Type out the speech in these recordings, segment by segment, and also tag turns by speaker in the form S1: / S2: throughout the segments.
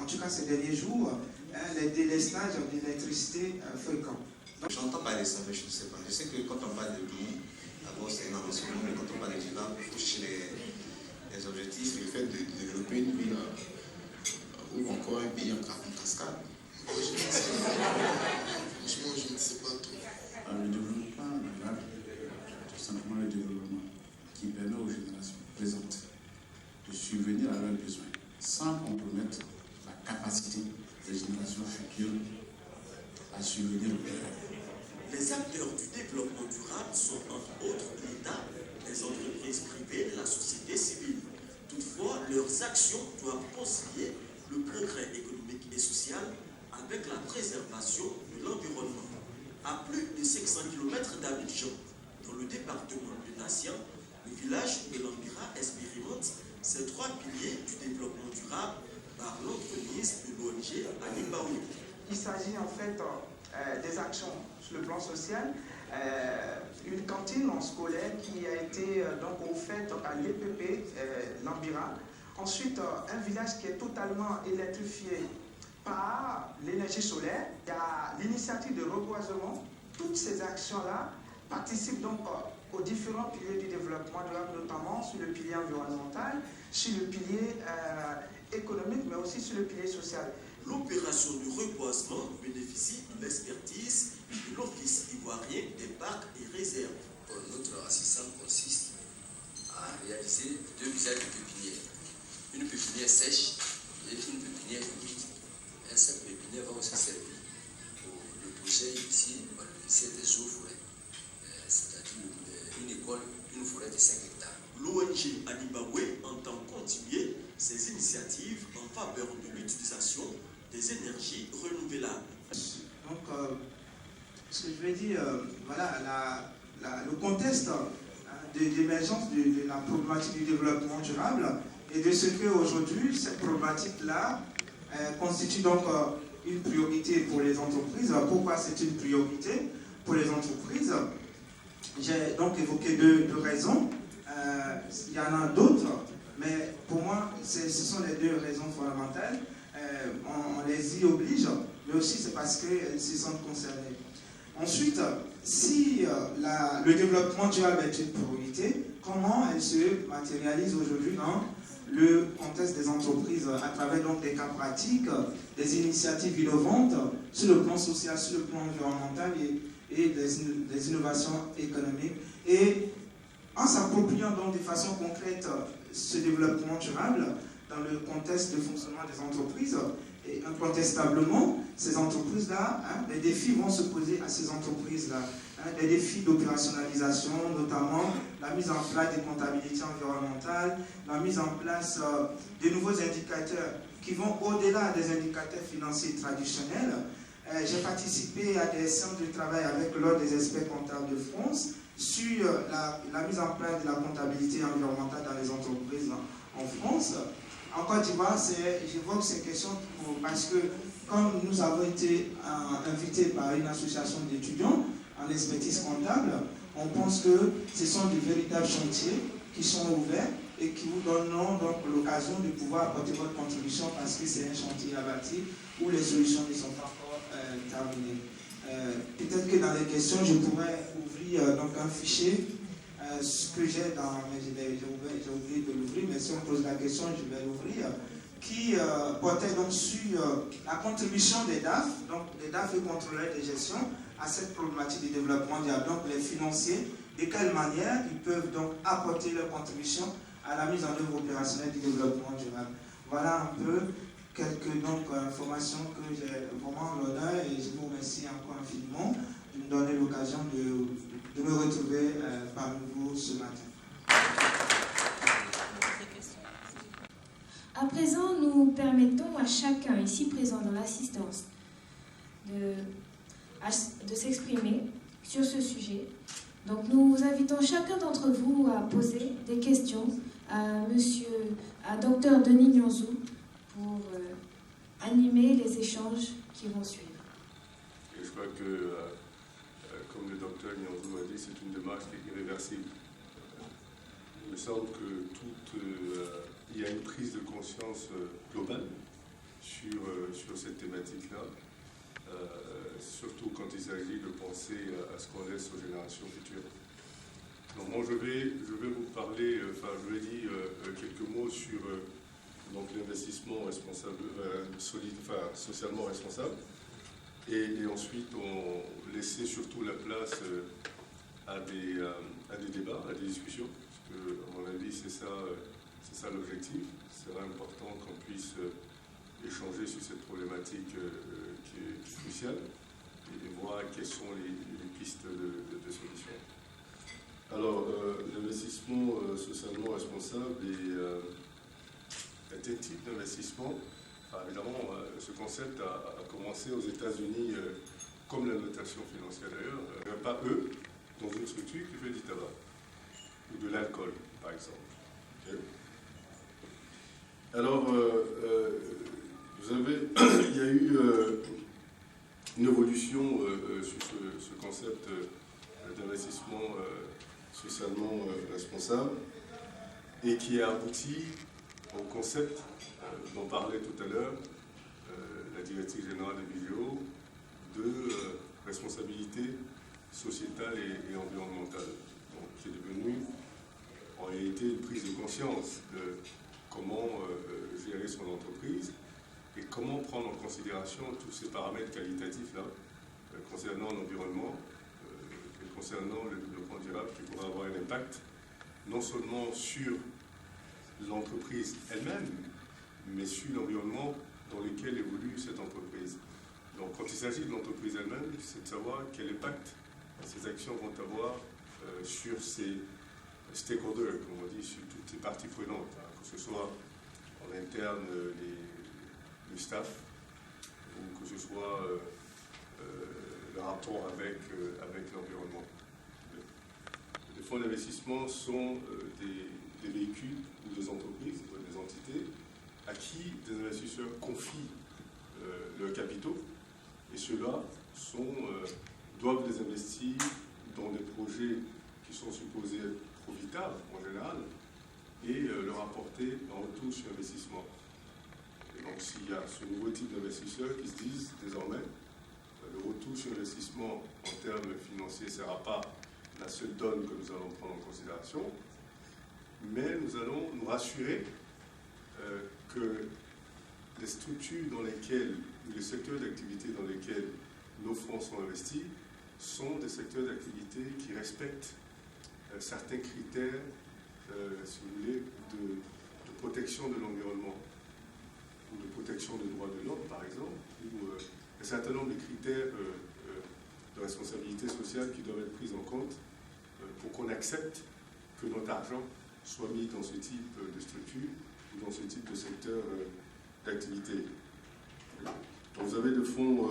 S1: en tout cas ces derniers jours, les délestages d'électricité fréquents.
S2: J'entends parler de ça, mais je ne sais pas. Je sais que quand on parle de l'eau, d'abord c'est un ensemble, mais quand on parle de vivant, il faut chercher les objectifs, le fait de développer une ville ou encore un pays en cascade.
S3: Franchement, je ne sais pas trop.
S4: Le développement durable, tout simplement le développement qui permet aux générations présentes de subvenir à leurs besoins sans compromettre la capacité des générations futures à subvenir aux besoins.
S5: Les acteurs du développement durable sont entre autres l'État, les entreprises privées et la société civile. Toutefois, leurs actions doivent concilier le progrès économique et social avec la préservation de l'environnement. À plus de 500 km d'Abidjan, dans le département de Nassien, le village de Lambira expérimente ces trois piliers du développement durable par l'entremise de l'ONG Animbaoui.
S1: Il s'agit en fait des actions sur le plan social, une cantine scolaire qui a été donc offerte à l'EPP Lambira. Ensuite, un village qui est totalement électrifié par l'énergie solaire. Il y a l'initiative de reboisement. Toutes ces actions-là participent donc aux différents piliers du développement durable, notamment sur le pilier environnemental, sur le pilier économique, mais aussi sur le pilier social.
S5: L'opération de reboisement bénéficie de l'expertise de l'Office ivoirien des parcs et réserves.
S6: Notre assistance consiste à réaliser deux usages de pépinière. Une pépinière sèche et une pépinière humide. Et cette pépinière va aussi servir pour le projet ici, on va le lycée des eaux forêts. C'est-à-dire une école, une forêt de 5 hectares.
S5: L'ONG Animbaoui entend continuer ses initiatives en faveur de l'utilisation des énergies renouvelables.
S1: Donc, ce que je vais dire, voilà, le contexte d'émergence de la problématique du développement durable et de ce qu'aujourd'hui, cette problématique-là constitue donc une priorité pour les entreprises. Pourquoi c'est une priorité pour les entreprises? J'ai donc évoqué deux raisons. Il y en a d'autres, mais pour moi, ce sont les deux raisons fondamentales. On les y oblige, mais aussi c'est parce qu'elles se sentent concernées. Ensuite, si le développement durable est une priorité, comment elle se matérialise aujourd'hui dans le contexte des entreprises à travers donc des cas pratiques, des initiatives innovantes sur le plan social, sur le plan environnemental et des innovations économiques. Et en s'appropriant donc de façon concrète ce développement durable dans le contexte de fonctionnement des entreprises, et incontestablement, ces entreprises-là, les défis vont se poser à ces entreprises-là. Des défis d'opérationnalisation, notamment la mise en place des comptabilités environnementales, la mise en place de nouveaux indicateurs qui vont au-delà des indicateurs financiers traditionnels. J'ai participé à des séances de travail avec l'Ordre des experts comptables de France sur la mise en place de la comptabilité environnementale dans les entreprises en France. En Côte d'Ivoire, j'évoque ces questions parce que comme nous avons été invités par une association d'étudiants en expertise comptable, on pense que ce sont de véritables chantiers qui sont ouverts et qui vous donneront donc l'occasion de pouvoir apporter votre contribution parce que c'est un chantier à bâtir où les solutions ne sont pas encore terminées. Peut-être que dans les questions, je pourrais ouvrir donc un fichier. Ce que j'ai dans mes idées, j'ai oublié de l'ouvrir, mais si on pose la question, je vais l'ouvrir, qui portait donc sur la contribution des DAF, donc les DAF et contrôleurs de gestion, à cette problématique du développement durable. Donc les financiers, de quelle manière ils peuvent donc apporter leur contribution à la mise en œuvre opérationnelle du développement durable. Voilà un peu quelques informations que j'ai vraiment l'honneur et je vous remercie encore infiniment de me donner l'occasion de me retrouver parmi vous ce matin.
S7: À présent, nous permettons à chacun ici présent dans l'assistance de s'exprimer sur ce sujet. Donc nous invitons chacun d'entre vous à poser des questions à Dr Denis Nyonzou pour animer les échanges qui vont suivre.
S8: Et je crois que, comme le docteur Nyonzou a dit, c'est une démarche qui est irréversible. Il me semble que il y a une prise de conscience globale sur sur cette thématique-là, surtout quand il s'agit de penser à ce qu'on laisse aux générations futures. Donc moi je vais vous parler, je vais dire quelques mots sur donc l'investissement responsable, socialement responsable, et ensuite on laisser surtout la place à des débats, à des discussions, parce que à mon avis c'est ça l'objectif. C'est vraiment important qu'on puisse échanger sur cette problématique qui est cruciale et voir quelles sont les pistes de solutions. Alors, l'investissement socialement responsable est un type d'investissement. Enfin, évidemment, ce concept a commencé aux États-Unis, comme la notation financière d'ailleurs, pas eux, dans une structure qui fait du tabac ou de l'alcool, par exemple. Okay. Alors, il y a eu une évolution sur ce concept d'investissement socialement responsable et qui a abouti au concept dont parlait tout à l'heure la directrice générale de Vigeo de responsabilité sociétale et environnementale, donc, qui est devenue en réalité une prise de conscience de comment gérer son entreprise et comment prendre en considération tous ces paramètres qualitatifs-là concernant l'environnement et concernant le développement durable qui pourra avoir un impact non seulement sur l'entreprise elle-même, mais sur l'environnement dans lequel évolue cette entreprise. Donc quand il s'agit de l'entreprise elle-même, c'est de savoir quel impact ces actions vont avoir sur ces stakeholders, comme on dit, sur toutes ces parties prenantes, hein, que ce soit en interne le staff, ou que ce soit le rapport avec l'environnement. Les fonds d'investissement sont des véhicules ou des entreprises, des entités, à qui des investisseurs confient leurs capitaux, et ceux-là doivent les investir dans des projets qui sont supposés être profitables en général, et leur apporter un retour sur investissement. Et donc s'il y a ce nouveau type d'investisseurs qui se disent désormais, le retour sur investissement en termes financiers ne sera pas la seule donne que nous allons prendre en considération, mais nous allons nous rassurer que les structures dans lesquelles, ou les secteurs d'activité dans lesquels nos fonds sont investis, sont des secteurs d'activité qui respectent certains critères, si vous voulez, de protection de l'environnement, ou de protection des droits de l'homme, par exemple, ou un certain nombre de critères de responsabilité sociale qui doivent être pris en compte pour qu'on accepte que notre argent soit mis dans ce type de structure ou dans ce type de secteur d'activité. Donc vous avez des fonds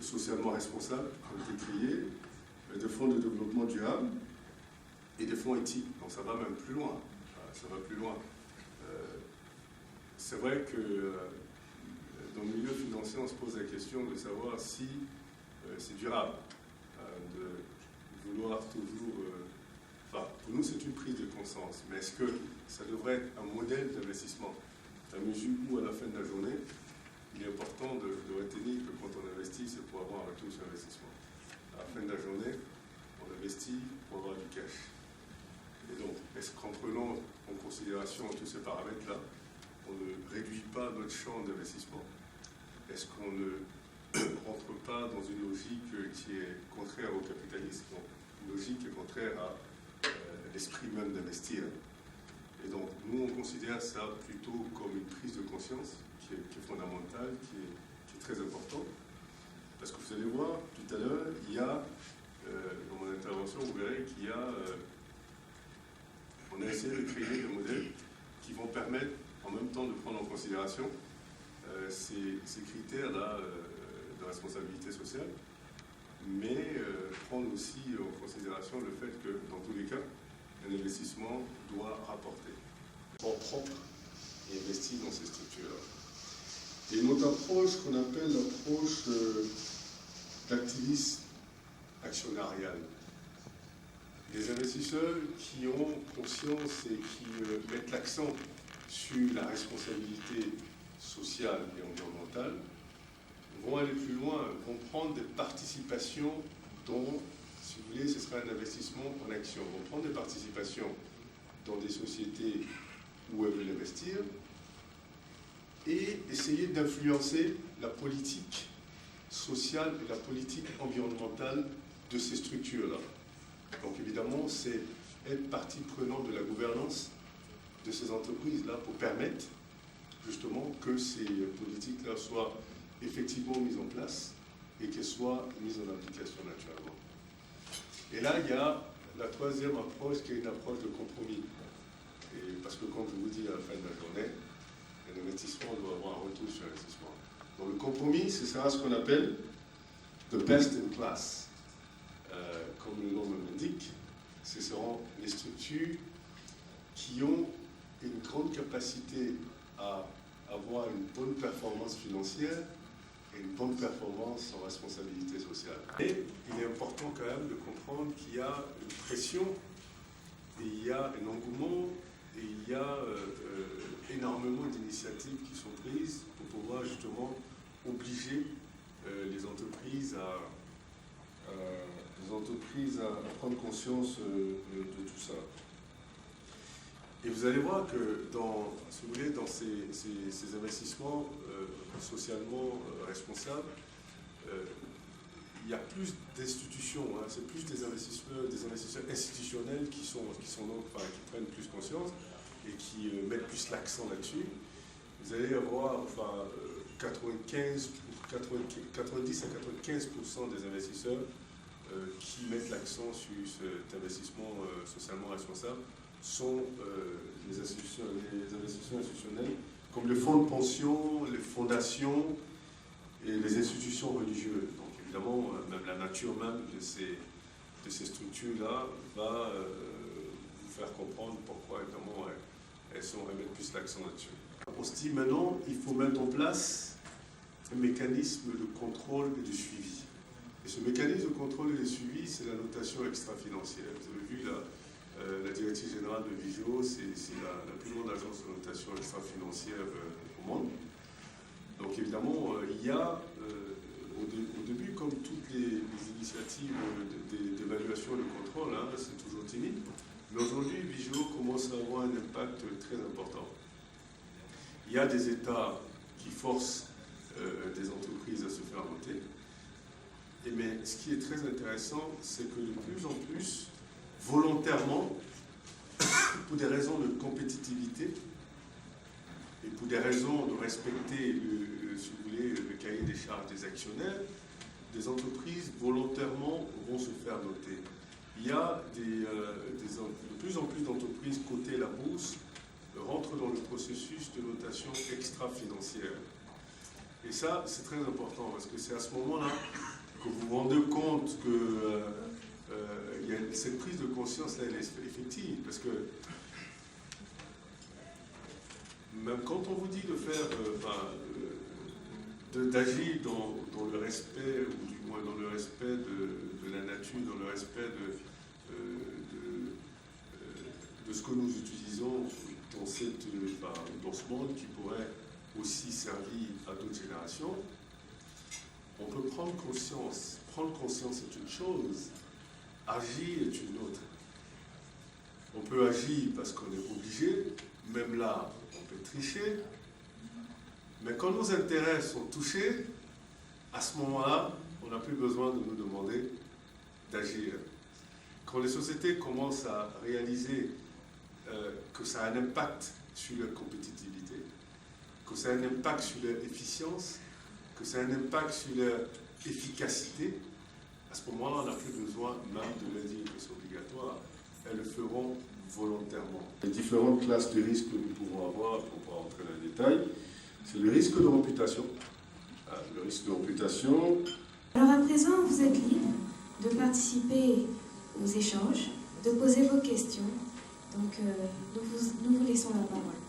S8: socialement responsables qui ont été créés, des fonds de développement durable et des fonds éthiques. Donc ça va même plus loin. Ça va plus loin. C'est vrai que dans le milieu financier, on se pose la question de savoir si c'est durable, de vouloir toujours... Enfin, pour nous, c'est une prise de conscience, mais est-ce que ça devrait être un modèle d'investissement, à mesure où, à la fin de la journée, il est important de retenir que quand on investit, c'est pour avoir un retour sur investissement. À la fin de la journée, on investit pour avoir du cash. Et donc, est-ce qu'en prenant en considération tous ces paramètres-là, on ne réduit pas notre champ d'investissement? Est-ce qu'on ne rentre pas dans une logique qui est contraire au capitalisme, une logique qui est contraire à l'esprit même d'investir? Et donc, nous, on considère ça plutôt comme une prise de conscience qui est fondamentale, qui est très importante. Parce que vous allez voir, tout à l'heure, il y a, dans mon intervention, vous verrez qu'il y a... on a essayé de créer des modèles qui vont permettre, en même temps, de prendre en considération ces critères-là de responsabilité sociale, mais prendre aussi en considération le fait que, dans tous les cas, un investissement doit rapporter en propre et investir dans ces structures-là. Et notre approche, qu'on appelle l'approche d'activisme actionnarial, des investisseurs qui ont conscience et qui mettent l'accent sur la responsabilité sociales et environnementales vont aller plus loin, vont prendre des participations dont, si vous voulez, ce sera un investissement en action. Vont prendre des participations dans des sociétés où elles veulent investir et essayer d'influencer la politique sociale et la politique environnementale de ces structures-là. Donc évidemment, c'est être partie prenante de la gouvernance de ces entreprises-là pour permettre justement que ces politiques-là soient effectivement mises en place et qu'elles soient mises en application naturellement. Et là, il y a la troisième approche qui est une approche de compromis. Et parce que comme je vous dis à la fin de la journée, un investissement doit avoir un retour sur investissement. Donc le compromis, ce sera ce qu'on appelle the best in class. Comme le nom l'indique, ce seront les structures qui ont une grande capacité à avoir une bonne performance financière et une bonne performance en responsabilité sociale. Et il est important quand même de comprendre qu'il y a une pression, et il y a un engouement, et il y a énormément d'initiatives qui sont prises pour pouvoir justement obliger les entreprises à prendre conscience de tout ça. Et vous allez voir que si vous voulez, dans ces investissements socialement responsables, il y a plus d'institutions, hein, c'est plus des investisseurs institutionnels qui prennent plus conscience et qui mettent plus l'accent là-dessus. Vous allez avoir 90 à 95% des investisseurs qui mettent l'accent sur cet investissement socialement responsable sont les investisseurs institutionnels, comme les fonds de pension, les fondations et les institutions religieuses. Donc évidemment, même la nature même de ces structures-là va vous faire comprendre pourquoi évidemment elles mettent plus l'accent là-dessus. On se dit maintenant, il faut mettre en place un mécanisme de contrôle et de suivi. Et ce mécanisme de contrôle et de suivi, c'est la notation extra-financière. Vous avez vu la directive générale de Vigeo, c'est la plus grande agence de notation extra-financière au monde. Donc évidemment, il y a, au début, comme toutes les initiatives d'évaluation et de contrôle, hein, c'est toujours timide, mais aujourd'hui, Vigeo commence à avoir un impact très important. Il y a des États qui forcent des entreprises à se faire voter. Mais ce qui est très intéressant, c'est que de plus en plus, volontairement, pour des raisons de compétitivité et pour des raisons de respecter, si vous voulez, le cahier des charges des actionnaires, des entreprises volontairement vont se faire noter. Il y a de plus en plus d'entreprises cotées à la bourse rentrent dans le processus de notation extra-financière. Et ça, c'est très important parce que c'est à ce moment-là que vous vous rendez compte que cette prise de conscience là, elle est effective. Parce que même quand on vous dit de faire, d'agir dans le respect, ou du moins dans le respect de la nature, dans le respect de ce que nous utilisons dans ce monde qui pourrait aussi servir à d'autres générations, on peut prendre conscience. Prendre conscience est une chose, agir est une autre. On peut agir parce qu'on est obligé, même là, on peut tricher, mais quand nos intérêts sont touchés, à ce moment-là, on n'a plus besoin de nous demander d'agir. Quand les sociétés commencent à réaliser que ça a un impact sur leur compétitivité, que ça a un impact sur leur efficience, que ça a un impact sur leur efficacité, à ce moment-là, on n'a plus besoin même de leur dire que c'est obligatoire. Elles le feront volontairement. Les différentes classes de risques que nous pouvons avoir, on pourra entrer dans les détails, c'est le risque de réputation. Le risque de réputation.
S7: Alors à présent, vous êtes libre de participer aux échanges, de poser vos questions. Donc nous vous laissons la parole.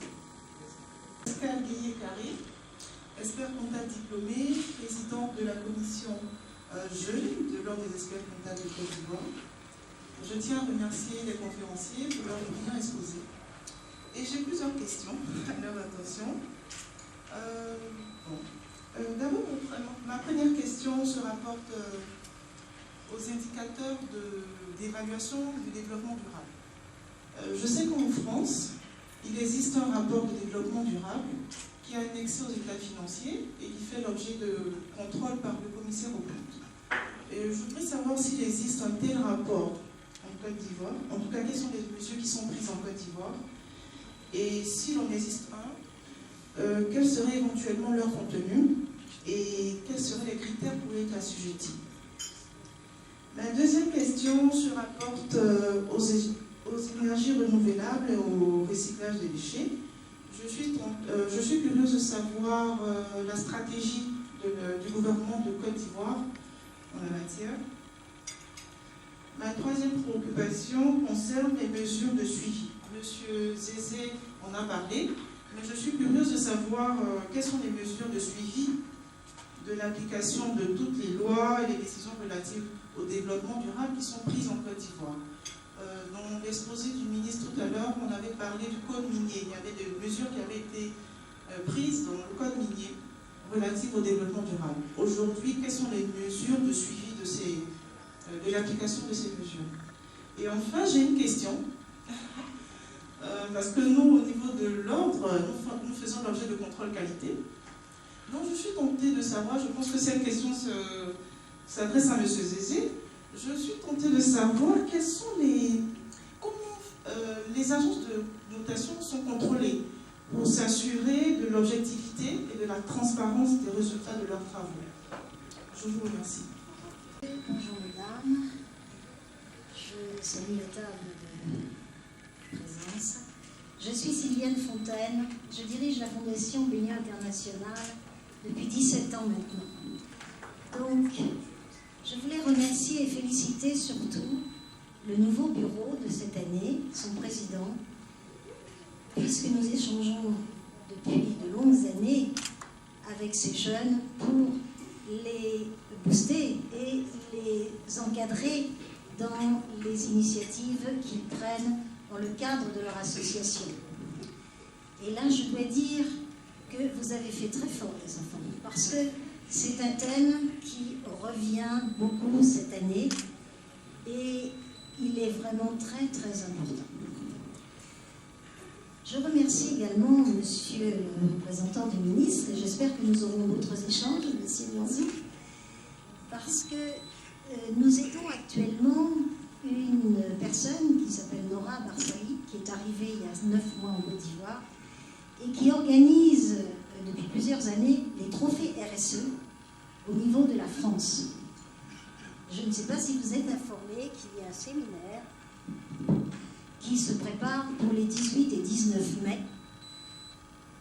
S9: Esther Guillet-Carré, expert comptable diplômé, présidente de la commission jeune de l'Ordre des experts comptables de Côte d'Ivoire. Je tiens à remercier les conférenciers pour leur opinion exposée. Et j'ai plusieurs questions à leur attention. question se rapporte aux indicateurs d'évaluation du développement durable. Je sais qu'en France, il existe un rapport de développement durable qui est annexé aux états financiers et qui fait l'objet de contrôle par le commissaire aux comptes. Et je voudrais savoir s'il existe un tel rapport en Côte d'Ivoire. En tout cas, quelles sont les mesures qui sont prises en Côte d'Ivoire? Et s'il en existe un, quel serait éventuellement leur contenu et quels seraient les critères pour être assujettis? Ma deuxième question se rapporte aux énergies renouvelables et au recyclage des déchets. Je suis curieuse de savoir la stratégie du gouvernement de Côte d'Ivoire en la matière. Ma troisième préoccupation concerne les mesures de suivi. Monsieur Zézé en a parlé, mais je suis curieuse de savoir quelles sont les mesures de suivi de l'application de toutes les lois et les décisions relatives au développement durable qui sont prises en Côte d'Ivoire. Dans l'exposé du ministre tout à l'heure, on avait parlé du code minier. Il y avait des mesures qui avaient été prises dans le code minier relatives au développement durable. Aujourd'hui, quelles sont les mesures de suivi de l'application de ces mesures? Et enfin, j'ai une question. Parce que nous, au niveau de l'ordre, nous faisons l'objet de contrôle qualité. Donc, je suis tentée de savoir, je pense que cette question s'adresse à M. Zézé. Je suis tentée de savoir comment les agences de notation sont contrôlées pour s'assurer de l'objectivité et de la transparence des résultats de leurs travaux. Je vous remercie.
S10: Bonjour mesdames, je salue la table de présence. Je suis Sylviane Fontaine, je dirige la Fondation Bénia Internationale depuis 17 ans maintenant. Donc, je voulais remercier et féliciter surtout le nouveau bureau de cette année, son président, puisque nous échangeons depuis de longues années avec ces jeunes pour les booster et les encadrer dans les initiatives qu'ils prennent dans le cadre de leur association. Et là, je dois dire que vous avez fait très fort, les enfants, parce que c'est un thème qui revient beaucoup cette année et il est vraiment très, très important. Je remercie également monsieur le représentant du ministre et j'espère que nous aurons d'autres échanges, monsieur Nianzou, parce que nous aidons actuellement une personne qui s'appelle Nora Barsaï, qui est arrivée il y a 9 mois en Côte d'Ivoire et qui organise depuis plusieurs années les trophées RSE au niveau de la France. Je ne sais pas si vous êtes informés qu'il y a un séminaire qui se prépare pour les 18 et 19 mai,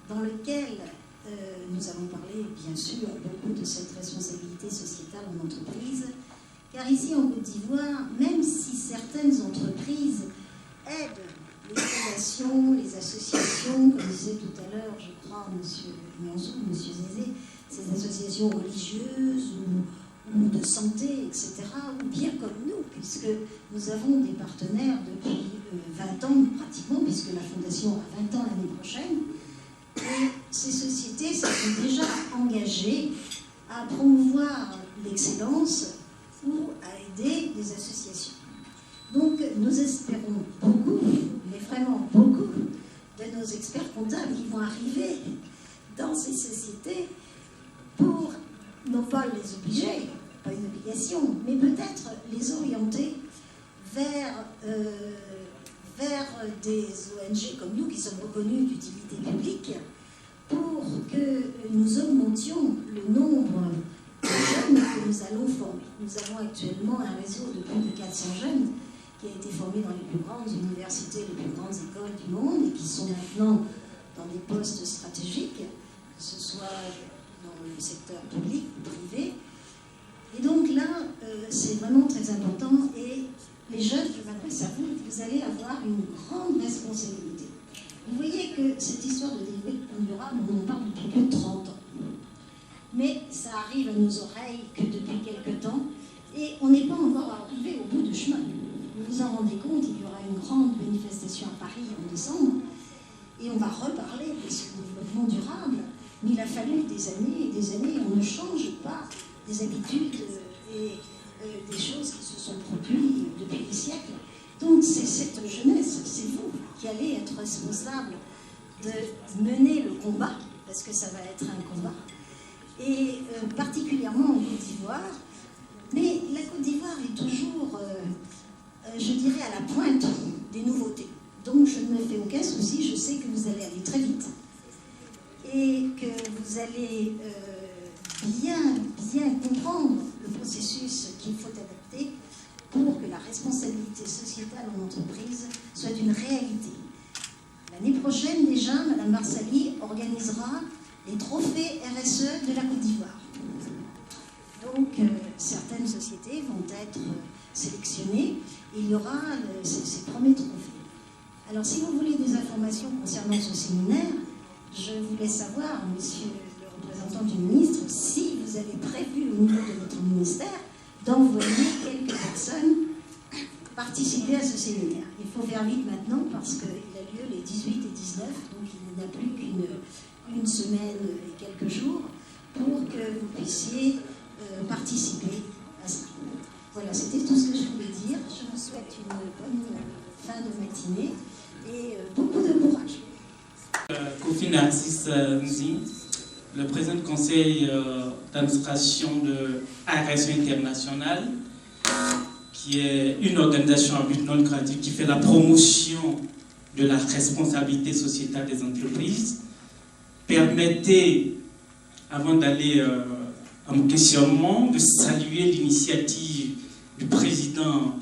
S10: dans lequel nous allons parler, bien sûr, beaucoup de cette responsabilité sociétale en entreprise, car ici en Côte d'Ivoire, même si certaines entreprises aident les fondations, les associations, comme disait tout à l'heure, je crois, M. Nianzou, M. Zézé, ces associations religieuses ou de santé, etc., ou bien comme nous, puisque nous avons des partenaires depuis 20 ans pratiquement, puisque la Fondation a 20 ans l'année prochaine, et ces sociétés se sont déjà engagées à promouvoir l'excellence ou à aider des associations. Donc nous espérons beaucoup, mais vraiment beaucoup, de nos experts comptables qui vont arriver dans ces sociétés pour non pas les obliger, pas une obligation, mais peut-être les orienter vers des ONG comme nous qui sommes reconnus d'utilité publique pour que nous augmentions le nombre de jeunes que nous allons former. Nous avons actuellement un réseau de plus de 400 jeunes qui a été formé dans les plus grandes universités, les plus grandes écoles du monde et qui sont maintenant dans des postes stratégiques, que ce soit dans le secteur public ou privé. Et donc là, c'est vraiment très important et les jeunes, je m'adresse à vous, vous allez avoir une grande responsabilité. Vous voyez que cette histoire de développement durable, on en parle depuis plus de 30 ans. Mais ça arrive à nos oreilles que depuis quelque temps et on n'est pas encore arrivé au bout du chemin. Vous vous en rendez compte, il y aura une grande manifestation à Paris en décembre et on va reparler de ce développement durable. Mais il a fallu des années et des années, on ne change pas des habitudes et des choses qui se sont produites depuis des siècles. Donc c'est cette jeunesse, c'est vous qui allez être responsable de mener le combat, parce que ça va être un combat, et particulièrement en Côte d'Ivoire. Mais la Côte d'Ivoire est toujours, je dirais, à la pointe des nouveautés. Donc je ne me fais aucun souci, je sais que vous allez aller très vite et que vous allez bien comprendre le processus qu'il faut adapter pour que la responsabilité sociétale en entreprise soit une réalité. L'année prochaine déjà, Mme Marsali organisera les trophées RSE de la Côte d'Ivoire. Donc certaines sociétés vont être sélectionnées et il y aura ces premiers trophées. Alors si vous voulez des informations concernant ce séminaire, je voulais savoir, monsieur le représentant du ministre, si vous avez prévu au niveau de votre ministère d'envoyer quelques personnes participer à ce séminaire. Il faut faire vite maintenant parce qu'il a lieu les 18 et 19, donc il n'y a plus qu'une semaine et quelques jours pour que vous puissiez participer à ça. Voilà, c'était tout ce que je voulais dire. Je vous souhaite une bonne fin de matinée et beaucoup de courage.
S11: Kofi Narcisse Nzi, le président du conseil d'administration de RSE International, qui est une organisation à but non lucratif qui fait la promotion de la responsabilité sociétale des entreprises. Permettez, avant d'aller à mon questionnement, de saluer l'initiative du président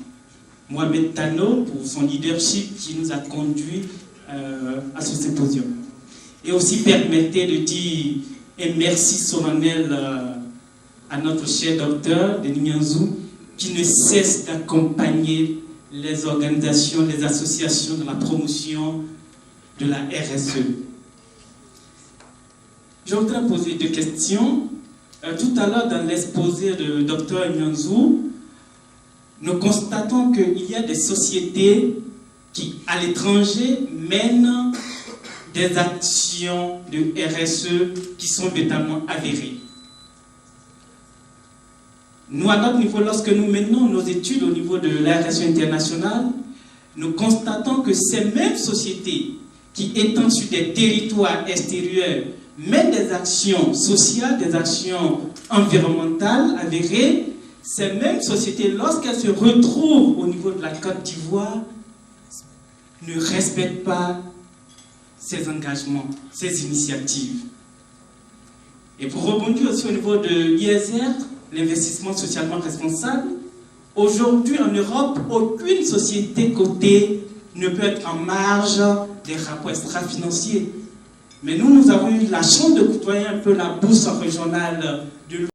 S11: Mohamed Tano pour son leadership qui nous a conduits à ce symposium. Et aussi permettez de dire un merci solennel à notre cher docteur Denis Nianzou qui ne cesse d'accompagner les organisations, les associations de la promotion de la RSE. Je voudrais poser deux questions. Tout à l'heure, dans l'exposé de Dr Nianzou, nous constatons qu'il y a des sociétés qui, à l'étranger, mènent des actions de RSE qui sont véritablement avérées. Nous, à notre niveau, lorsque nous menons nos études au niveau de la RSE internationale, nous constatons que ces mêmes sociétés qui, étant sur des territoires extérieurs, mènent des actions sociales, des actions environnementales avérées, ces mêmes sociétés, lorsqu'elles se retrouvent au niveau de la Côte d'Ivoire, ne respectent pas ces engagements, ces initiatives. Et pour rebondir aussi au niveau de l'ISR, l'investissement socialement responsable, aujourd'hui en Europe, aucune société cotée ne peut être en marge des rapports extra-financiers. Mais nous avons eu la chance de côtoyer un peu la bourse régionale de